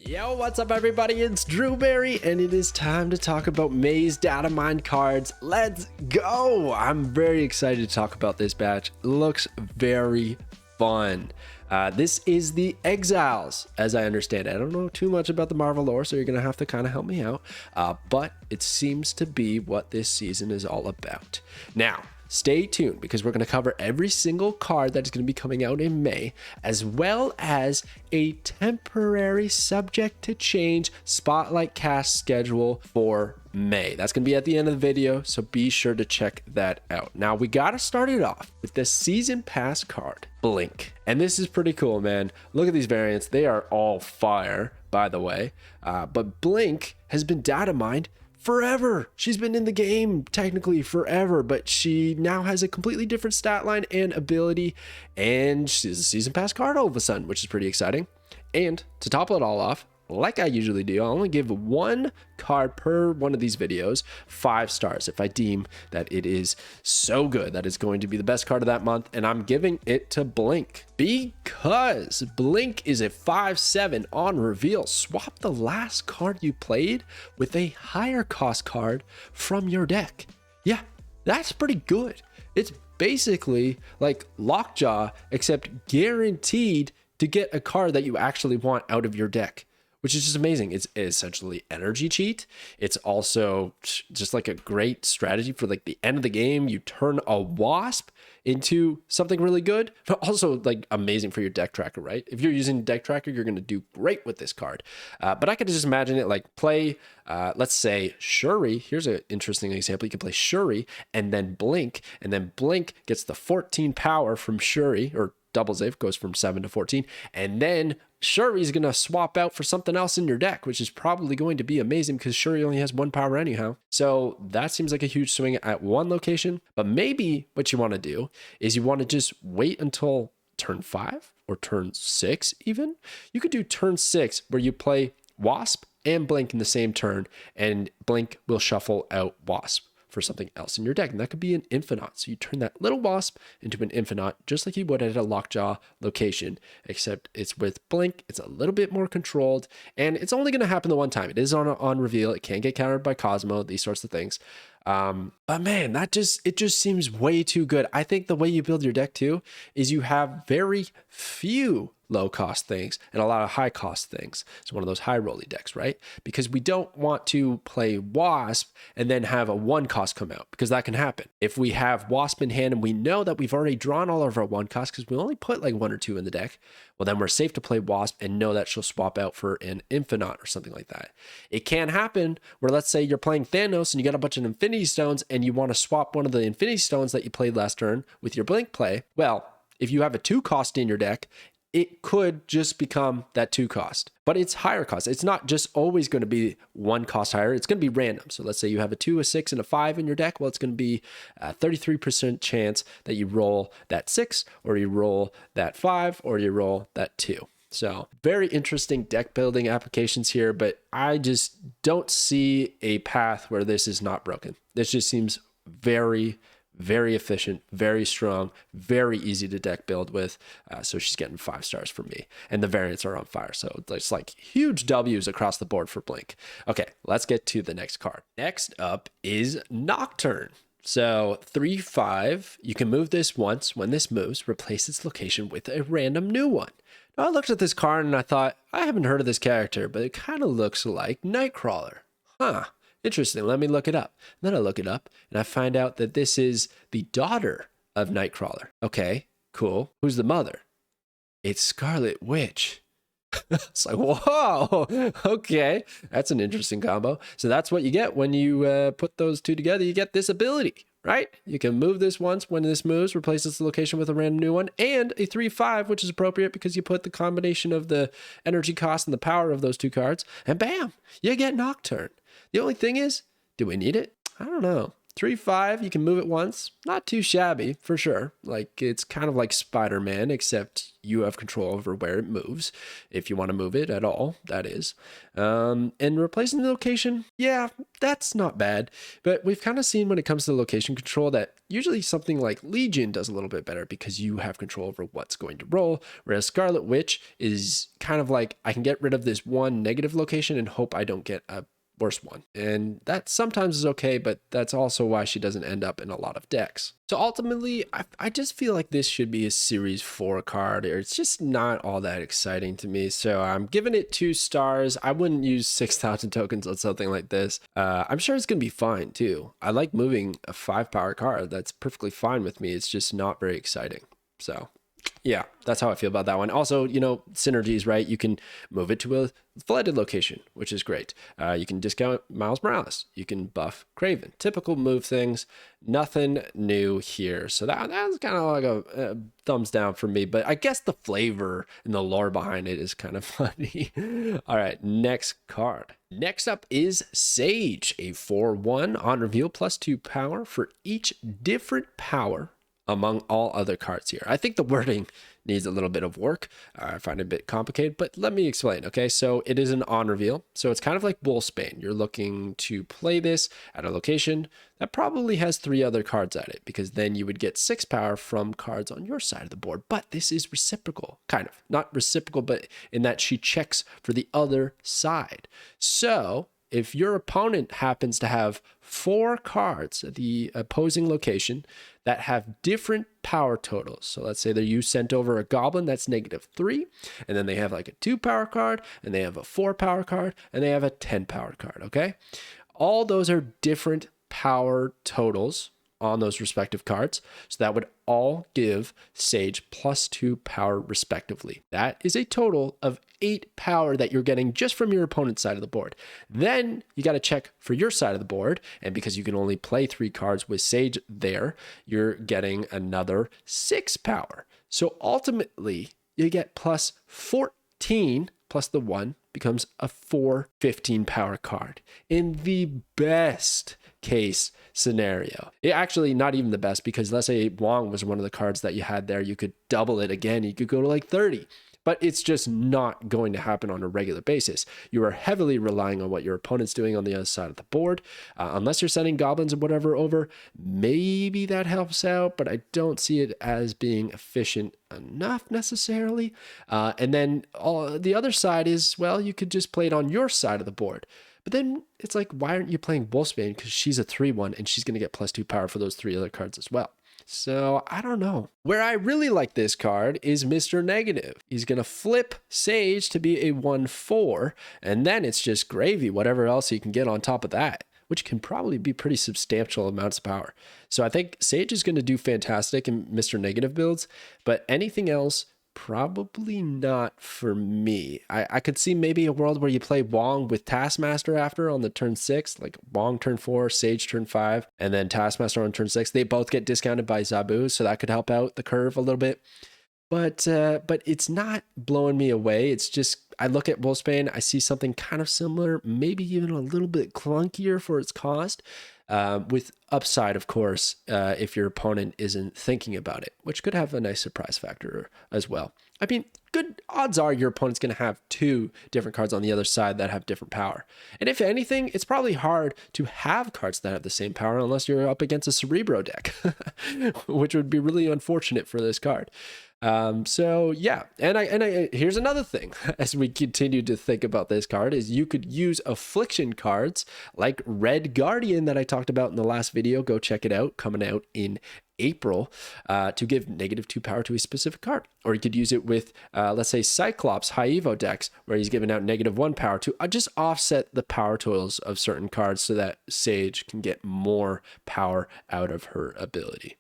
Yo, what's up everybody? It's Drewberry and it is time to talk about May's Datamined cards. Let's go! I'm very excited to talk about this batch. It looks very fun. This is the Exiles, as I understand it. I don't know too much about the Marvel lore, so you're going to have to kind of help me out. But it seems to be what this season is all about. Now, stay tuned because we're going to cover every single card that is going to be coming out in May, as well as a temporary subject to change spotlight cast schedule for May. That's going to be at the end of the video, so be sure to check that out. Now, we got to start it off with the season pass card, Blink. And this is pretty cool, man. Look at these variants. They are all fire, by the way. But Blink has been data mined forever. She's been in the game technically forever, but she now has a completely different stat line and ability, and she's a season pass card all of a sudden, which is pretty exciting. And to top it all off, like I usually do, I'll only give one card per one of these videos 5 stars if I deem that it is so good that it's going to be the best card of that month, and I'm giving it to Blink because Blink is a 5/7 on reveal. Swap the last card you played with a higher cost card from your deck. Yeah, that's pretty good. It's basically like Lockjaw, except guaranteed to get a card that you actually want out of your deck, which is just amazing. It's essentially energy cheat. It's also just like a great strategy for like the end of the game. You turn a wasp into something really good, but also like amazing for your deck tracker, right? If you're using deck tracker, you're going to do great with this card. But I could just imagine it like play, let's say Shuri. Here's an interesting example. You can play Shuri and then Blink gets the 14 power from Shuri, or doubles it, goes from 7 to 14, and then Shuri's gonna swap out for something else in your deck, which is probably going to be amazing because Shuri only has 1 power anyhow. So that seems like a huge swing at one location. But maybe what you want to do is you want to just wait until turn 5 or turn 6 even. You could do turn 6 where you play Wasp and Blink in the same turn, and Blink will shuffle out Wasp for something else in your deck, and that could be an Infinite. So you turn that little wasp into an Infinite, just like you would at a Lockjaw location, except it's with Blink. It's a little bit more controlled, and it's only going to happen the one time. It is on reveal. It can get countered by Cosmo, these sorts of things. But man, it just seems way too good. I think the way you build your deck too is you have very few low cost things and a lot of high cost things. It's one of those high rolly decks, right? Because we don't want to play Wasp and then have a 1 cost come out, because that can happen. If we have Wasp in hand and we know that we've already drawn all of our 1 cost because we only put like 1 or 2 in the deck, well then we're safe to play Wasp and know that she'll swap out for an Infinite or something like that. It can happen where, let's say you're playing Thanos and you got a bunch of Infinity Stones and you want to swap one of the Infinity Stones that you played last turn with your Blink play. Well, if you have a 2 cost in your deck, it could just become that 2 cost, but it's higher cost. It's not just always going to be 1 cost higher. It's going to be random. So let's say you have a 2, a 6, and a 5 in your deck. Well, it's going to be a 33% chance that you roll that 6, or you roll that 5, or you roll that 2. So very interesting deck building applications here, but I just don't see a path where this is not broken. This just seems very efficient, very strong, very easy to deck build with. So she's getting 5 stars from me, and the variants are on fire. So it's like huge W's across the board for Blink. Okay, let's get to the next card. Next up is Nocturne. So 3/5, you can move this once. When this moves, replace its location with a random new one. Now, I looked at this card and I thought, I haven't heard of this character, but it kind of looks like Nightcrawler. Huh. Interesting. Let me look it up. And then I look it up and I find out that this is the daughter of Nightcrawler. Okay, cool. Who's the mother? It's Scarlet Witch. It's like, whoa, okay. That's an interesting combo. So that's what you get when you put those two together. You get this ability, right? You can move this once. When this moves, replace its location with a random new one, and a 3/5, which is appropriate because you put the combination of the energy cost and the power of those 2 cards, and bam, you get Nocturne. The only thing is, do we need it? I don't know. 3/5, you can move it once. Not too shabby, for sure. Like, it's kind of like Spider-Man, except you have control over where it moves, if you want to move it at all, that is. And replacing the location, yeah, that's not bad. But we've kind of seen when it comes to location control that usually something like Legion does a little bit better because you have control over what's going to roll, whereas Scarlet Witch is kind of like, I can get rid of this one negative location and hope I don't get a worse one. And that sometimes is okay, but that's also why she doesn't end up in a lot of decks. So ultimately, I just feel like this should be a series 4 card, or it's just not all that exciting to me. So I'm giving it 2 stars. I wouldn't use 6,000 tokens on something like this. I'm sure it's going to be fine too. I like moving a 5-power card. That's perfectly fine with me. It's just not very exciting. So yeah, that's how I feel about that one. Also, you know, synergies, right? You can move it to a flooded location, which is great. You can discount Miles Morales. You can buff Kraven. Typical move things. Nothing new here. So that's kind of like a thumbs down for me. But I guess the flavor and the lore behind it is kind of funny. All right, next card. Next up is Sage, a 4/1 on reveal +2 power for each different power among all other cards here. I think the wording needs a little bit of work. I find it a bit complicated, but let me explain. Okay, so it is an on reveal. So it's kind of like Wolfsbane. You're looking to play this at a location that probably has 3 other cards at it, because then you would get 6 power from cards on your side of the board. But this is reciprocal, kind of. Not reciprocal, but in that she checks for the other side. So if your opponent happens to have 4 cards at the opposing location that have different power totals, so let's say that you sent over a goblin that's -3, and then they have like a 2-power card, and they have a 4-power card, and they have a 10-power card, okay? All those are different power totals on those respective cards. So that would all give Sage +2 power respectively. That is a total of 8 power that you're getting just from your opponent's side of the board. Then you got to check for your side of the board. And because you can only play 3 cards with Sage there, you're getting another 6 power. So ultimately you get +14 plus the 1 becomes a 4/15 power card in the best case scenario. It actually not even the best, because let's say Wong was one of the cards that you had there, you could double it again, you could go to like 30, but it's just not going to happen on a regular basis. You are heavily relying on what your opponent's doing on the other side of the board. Unless you're sending goblins and whatever over, maybe that helps out, but I don't see it as being efficient enough necessarily. And then the other side is, well, you could just play it on your side of the board. But then it's like, why aren't you playing Wolfsbane? Because she's a 3/1 and she's going to get +2 power for those 3 other cards as well. So I don't know. Where I really like this card is Mr. Negative. He's going to flip Sage to be a 1/4, and then it's just gravy, whatever else you can get on top of that, which can probably be pretty substantial amounts of power. So I think Sage is going to do fantastic in Mr. Negative builds, but anything else, probably not for me. I could see maybe a world where you play Wong with Taskmaster after on the turn 6, like Wong turn 4, Sage turn 5, and then Taskmaster on turn 6. They both get discounted by Zabu, so that could help out the curve a little bit. But it's not blowing me away. It's just, I look at Wolfsbane, I see something kind of similar, maybe even a little bit clunkier for its cost. With upside, of course, if your opponent isn't thinking about it, which could have a nice surprise factor as well. I mean, good odds are your opponent's going to have 2 different cards on the other side that have different power. And if anything, it's probably hard to have cards that have the same power unless you're up against a Cerebro deck, which would be really unfortunate for this card. So yeah, and I here's another thing as we continue to think about this card is you could use affliction cards like Red Guardian that I talked about in the last video. Go check it out, coming out in April, to give -2 power to a specific card. Or you could use it with let's say Cyclops High Evo decks, where he's giving out -1 power to just offset the power totals of certain cards so that Sage can get more power out of her ability.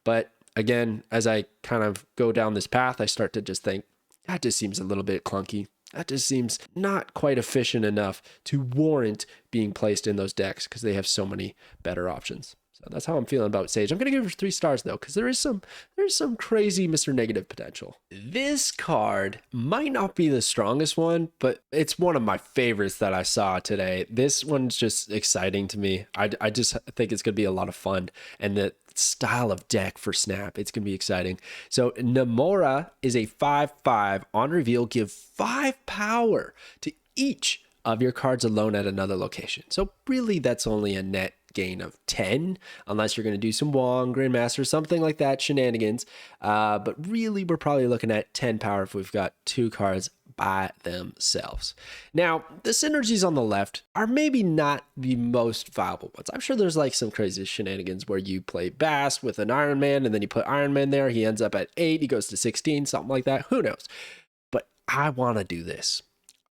But again, as I kind of go down this path, I start to just think, that just seems a little bit clunky. That just seems not quite efficient enough to warrant being placed in those decks because they have so many better options. So that's how I'm feeling about Sage. I'm going to give her 3 stars though, because there's some crazy Mr. Negative potential. This card might not be the strongest one, but it's one of my favorites that I saw today. This one's just exciting to me. I just think it's going to be a lot of fun. And the style of deck for Snap, it's going to be exciting. So Namora is a 5/5 on reveal. Give 5 power to each of your cards alone at another location. So really that's only a net gain of 10, unless you're going to do some Wong, Grandmaster, something like that, shenanigans. But really, we're probably looking at 10 power if we've got 2 cards by themselves. Now, the synergies on the left are maybe not the most viable ones. I'm sure there's like some crazy shenanigans where you play Bast with an Iron Man, and then you put Iron Man there, he ends up at 8, he goes to 16, something like that. Who knows? But I want to do this.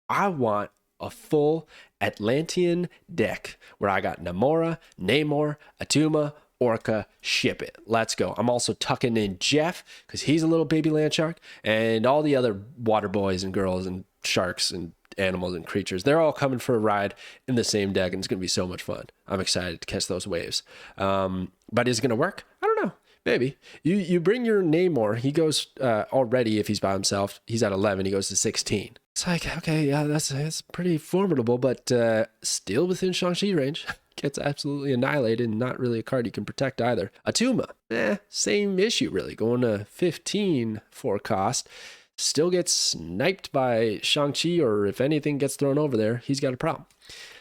I want a full Atlantean deck where I got Namora, Namor, Atuma, Orca, ship it. Let's go. I'm also tucking in Jeff because he's a little baby land shark, and all the other water boys and girls and sharks and animals and creatures. They're all coming for a ride in the same deck, and it's going to be so much fun. I'm excited to catch those waves. But is it going to work? I don't know. Maybe. You bring your Namor. He goes already, if he's by himself, he's at 11. He goes to 16. It's like, okay, yeah, that's pretty formidable, but still within Shang-Chi range. Gets absolutely annihilated and not really a card you can protect either. Atuma, same issue really. Going to 15 for cost. Still gets sniped by Shang-Chi, or if anything gets thrown over there, he's got a problem.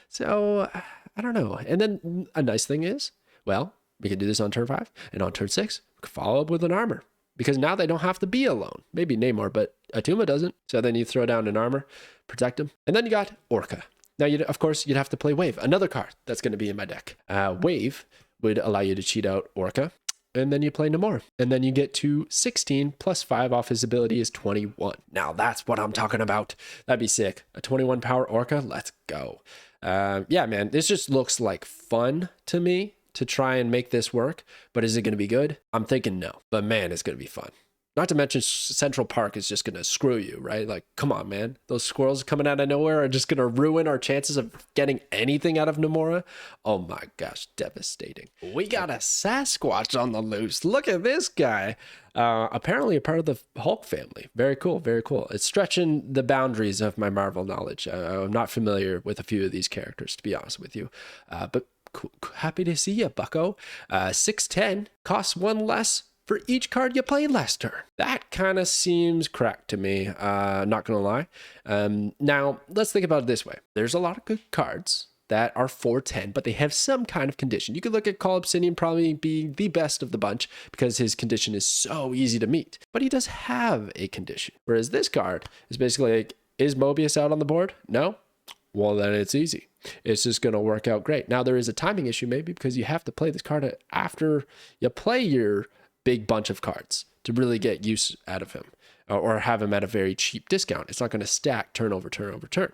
So, I don't know. And then a nice thing is, well, we can do this on turn 5, and on turn 6, we can follow up with an armor. Because now they don't have to be alone. Maybe Namor, but Atuma doesn't. So then you throw down an armor, protect him. And then you got Orca. Now, of course, you'd have to play Wave, another card that's going to be in my deck. Wave would allow you to cheat out Orca, and then you play Namor. And then you get to 16 plus 5 off his ability is 21. Now, that's what I'm talking about. That'd be sick. A 21 power Orca, let's go. Yeah, man, this just looks like fun to me to try and make this work, but is it going to be good? I'm thinking no, but man, it's going to be fun. Not to mention Central Park is just going to screw you, right? Like, come on, man. Those squirrels coming out of nowhere are just going to ruin our chances of getting anything out of Namora. Oh my gosh, devastating. We got a Sasquatch on the loose. Look at this guy. Apparently a part of the Hulk family. Very cool, very cool. It's stretching the boundaries of my Marvel knowledge. I'm not familiar with a few of these characters, to be honest with you. But cool. Happy to see you, bucko. 610, costs 1 less for each card you played last turn. That kind of seems correct to me, not gonna lie. Now, let's think about it this way. There's a lot of good cards that are 410, but they have some kind of condition. You could look at Call Obsidian probably being the best of the bunch because his condition is so easy to meet. But he does have a condition. Whereas this card is basically like, is Mobius out on the board? No? Well, then it's easy. It's just going to work out great. Now, there is a timing issue maybe because you have to play this card after you play your big bunch of cards to really get use out of him or have him at a very cheap discount. It's not going to stack turn over turn over turn.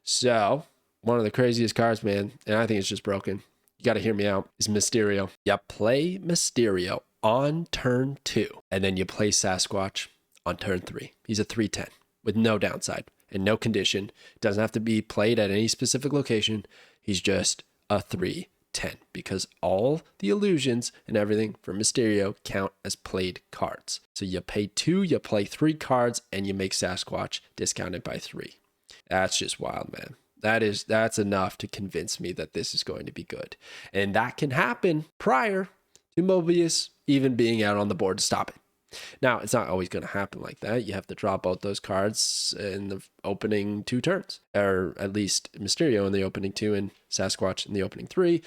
So one of the craziest cards, man, and I think it's just broken. You got to hear me out, is Mysterio. You play Mysterio on turn 2, and then you play Sasquatch on turn 3. He's a 310 with no downside and no condition. Doesn't have to be played at any specific location. He's just a 310 because all the illusions and everything for Mysterio count as played cards. So you pay 2, you play 3 cards, and you make Sasquatch discounted by 3. That's just wild, man. That's enough to convince me that this is going to be good. And that can happen prior to Mobius even being out on the board to stop it. Now, it's not always going to happen like that. You have to drop out those cards in the opening 2 turns, or at least Mysterio in the opening 2 and Sasquatch in the opening 3.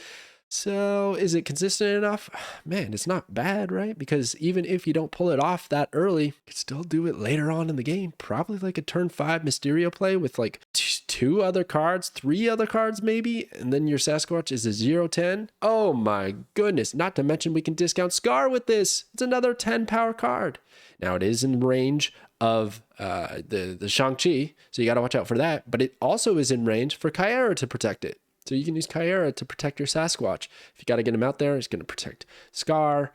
So is it consistent enough? Man, it's not bad, right? Because even if you don't pull it off that early, you can still do it later on in the game. Probably like a turn 5 Mysterio play with like 2 other cards, 3 other cards maybe, and then your Sasquatch is a 0-10. Oh my goodness. Not to mention we can discount Scar with this. It's another 10 power card. Now it is in range of the Shang-Chi, so you got to watch out for that. But it also is in range for Kyera to protect it. So you can use Kyera to protect your Sasquatch. If you got to get him out there, he's going to protect Scar.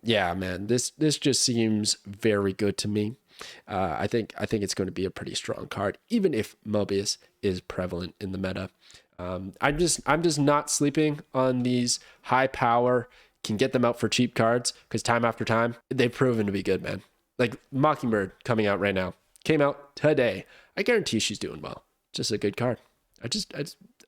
Yeah, man, this just seems very good to me. I think it's going to be a pretty strong card, even if Mobius is prevalent in the meta. I'm just not sleeping on these high power, can get them out for cheap cards, because time after time, they've proven to be good, man. Like Mockingbird coming out right now. Came out today. I guarantee she's doing well. Just a good card.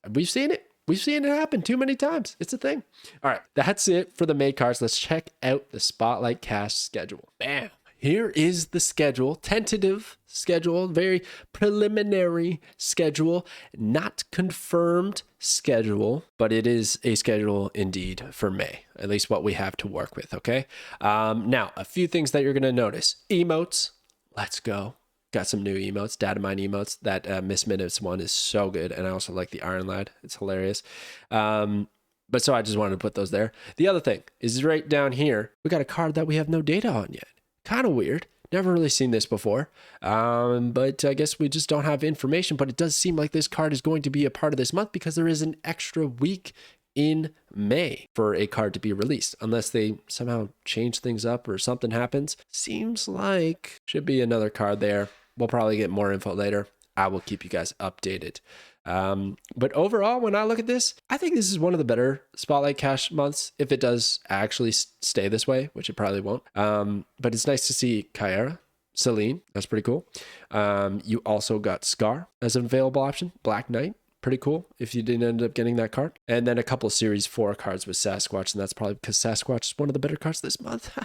We've seen it. We've seen it happen too many times. It's a thing. All right, that's it for the main cards. Let's check out the Spotlight Cast schedule. Bam. here is the schedule, tentative schedule, very preliminary schedule, not confirmed schedule, but it is a schedule indeed for May, at least what we have to work with, okay? Now, a few things that you're going to notice. Emotes, let's go. Got some new emotes, Datamined emotes. That Miss Minutes one is so good, and I also like the Iron Lad. It's hilarious. But so I just wanted to put those there. The other thing is right down here, we got a card that we have no data on yet. Kind of weird. Never really seen this before. But I guess we just don't have information. But it does seem like this card is going to be a part of this month because there is an extra week in May for a card to be released, unless they somehow change things up or something happens. Seems like should be another card there. We'll probably get more info later. I will keep you guys updated. But overall, when I look at this, I think this is one of the better Spotlight Cash months, if it does actually stay this way, which it probably won't. But it's nice to see Kyra, Celine, that's pretty cool. You also got Scar as an available option, Black Knight, pretty cool if you didn't end up getting that card. And then a couple of Series 4 cards with Sasquatch, and that's probably because Sasquatch is one of the better cards this month.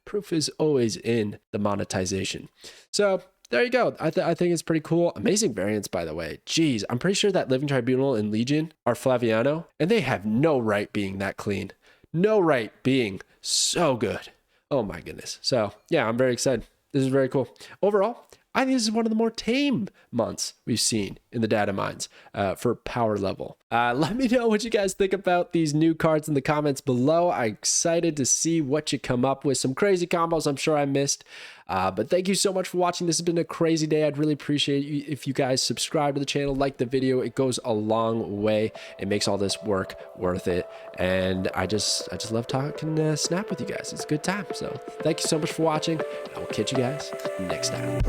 Proof is always in the monetization. So there you go. I think it's pretty cool. Amazing variants, by the way. Jeez, I'm pretty sure that Living Tribunal and Legion are Flaviano, and they have no right being that clean. No right being so good. Oh my goodness. So yeah, I'm very excited. This is very cool. Overall, I think this is one of the more tame months we've seen in the data mines for power level. Let me know what you guys think about these new cards in the comments below. I'm excited to see what you come up with. Some crazy combos I'm sure I missed. But thank you so much for watching. This has been a crazy day. I'd really appreciate you if you guys subscribe to the channel, like the video. It goes a long way. It makes all this work worth it. And I just love talking Snap with you guys. It's a good time. So thank you so much for watching. I will catch you guys next time.